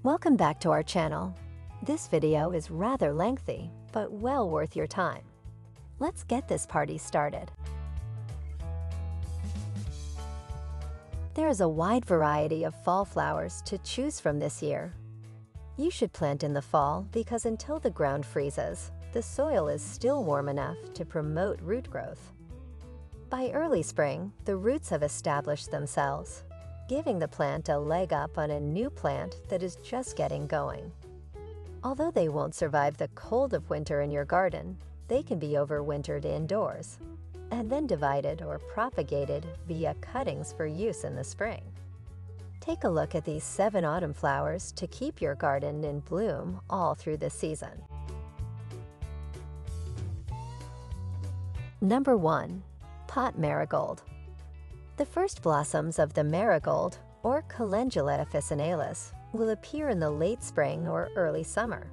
Welcome back to our channel. This video is rather lengthy, but well worth your time. Let's get this party started. There is a wide variety of fall flowers to choose from this year. You should plant in the fall because until the ground freezes, the soil is still warm enough to promote root growth. By early spring, the roots have established themselves, giving the plant a leg up on a new plant that is just getting going. Although they won't survive the cold of winter in your garden, they can be overwintered indoors, and then divided or propagated via cuttings for use in the spring. Take a look at these 7 autumn flowers to keep your garden in bloom all through the season. Number 1. Pot Marigold. The first blossoms of the marigold, or Calendula officinalis, will appear in the late spring or early summer.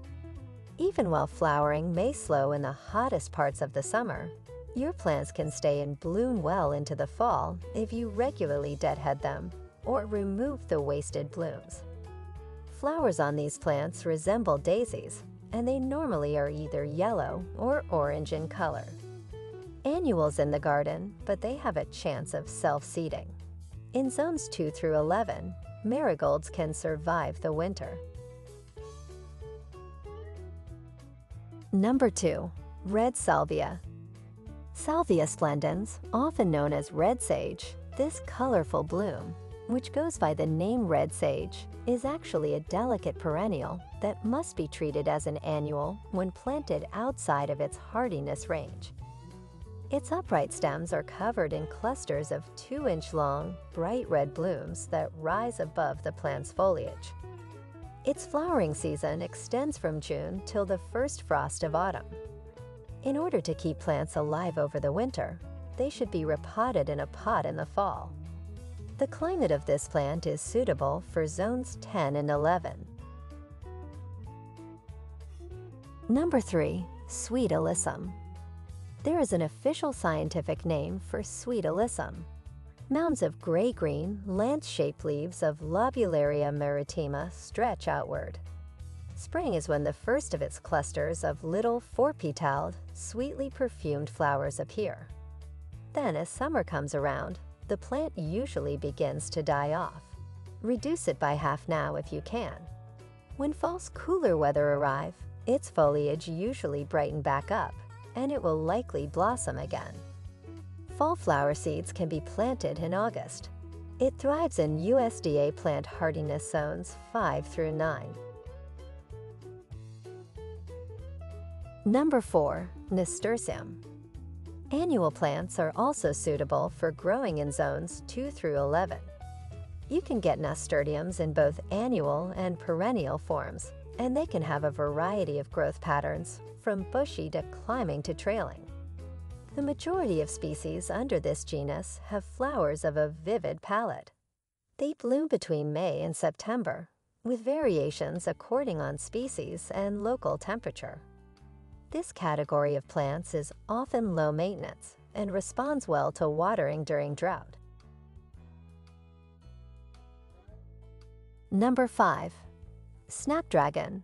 Even while flowering may slow in the hottest parts of the summer, your plants can stay in bloom well into the fall if you regularly deadhead them or remove the wasted blooms. Flowers on these plants resemble daisies, and they normally are either yellow or orange in color. Annuals in the garden, but they have a chance of self-seeding. In zones 2 through 11, marigolds can survive the winter. Number 2. Red Salvia. Salvia splendens, often known as red sage, this colorful bloom, which goes by the name red sage, is actually a delicate perennial that must be treated as an annual when planted outside of its hardiness range. Its upright stems are covered in clusters of 2-inch-long, bright red blooms that rise above the plant's foliage. Its flowering season extends from June till the first frost of autumn. In order to keep plants alive over the winter, they should be repotted in a pot in the fall. The climate of this plant is suitable for zones 10 and 11. Number 3. Sweet Alyssum. There is an official scientific name for sweet alyssum. Mounds of gray-green, lance-shaped leaves of Lobularia maritima stretch outward. Spring is when the first of its clusters of little 4-petaled, sweetly perfumed flowers appear. Then, as summer comes around, the plant usually begins to die off. Reduce it by half now if you can. When fall's cooler weather arrive, its foliage usually brighten back up, and it will likely blossom again. Fall flower seeds can be planted in August. It thrives in USDA plant hardiness zones 5 through 9. Number 4. Nasturtium. Annual plants are also suitable for growing in zones 2 through 11. You can get nasturtiums in both annual and perennial forms, and they can have a variety of growth patterns, from bushy to climbing to trailing. The majority of species under this genus have flowers of a vivid palette. They bloom between May and September, with variations according on species and local temperature. This category of plants is often low maintenance and responds well to watering during drought. Number 5. Snapdragon.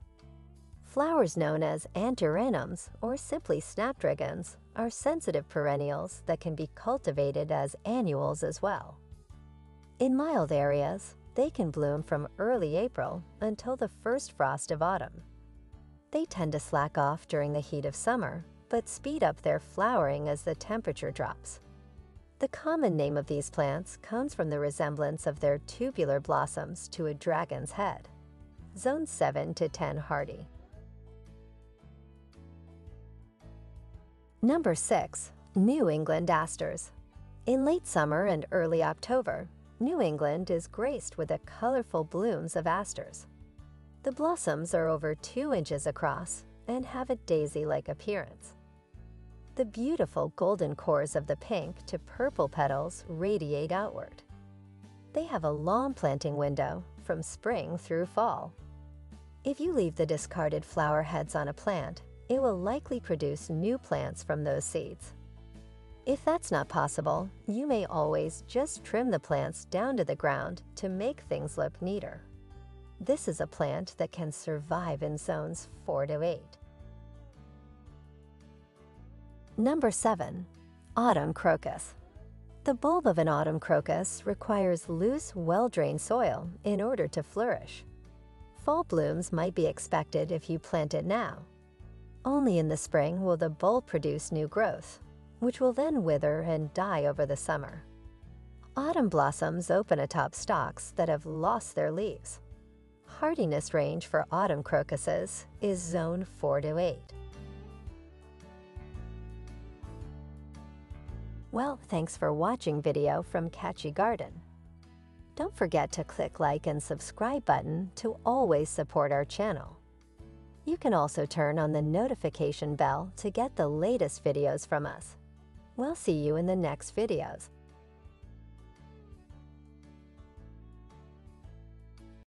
Flowers known as antirrhinums or simply snapdragons are sensitive perennials that can be cultivated as annuals as well. In mild areas, they can bloom from early April until the first frost of autumn. They tend to slack off during the heat of summer, but speed up their flowering as the temperature drops. The common name of these plants comes from the resemblance of their tubular blossoms to a dragon's head. Zone 7 to 10 hardy. Number 6. New England Asters. In late summer and early October, New England is graced with the colorful blooms of asters. The blossoms are over 2 inches across and have a daisy-like appearance. The beautiful golden cores of the pink to purple petals radiate outward. They have a long planting window from spring through fall. If you leave the discarded flower heads on a plant, it will likely produce new plants from those seeds. If that's not possible, you may always just trim the plants down to the ground to make things look neater. This is a plant that can survive in zones 4 to 8. Number 7. Autumn crocus. The bulb of an autumn crocus requires loose, well-drained soil in order to flourish. Fall blooms might be expected if you plant it now. Only in the spring will the bulb produce new growth, which will then wither and die over the summer. Autumn blossoms open atop stalks that have lost their leaves. Hardiness range for autumn crocuses is zone 4 to 8. Well, thanks for watching video from Catchy Garden. Don't forget to click like and subscribe button to always support our channel. You can also turn on the notification bell to get the latest videos from us. We'll see you in the next videos.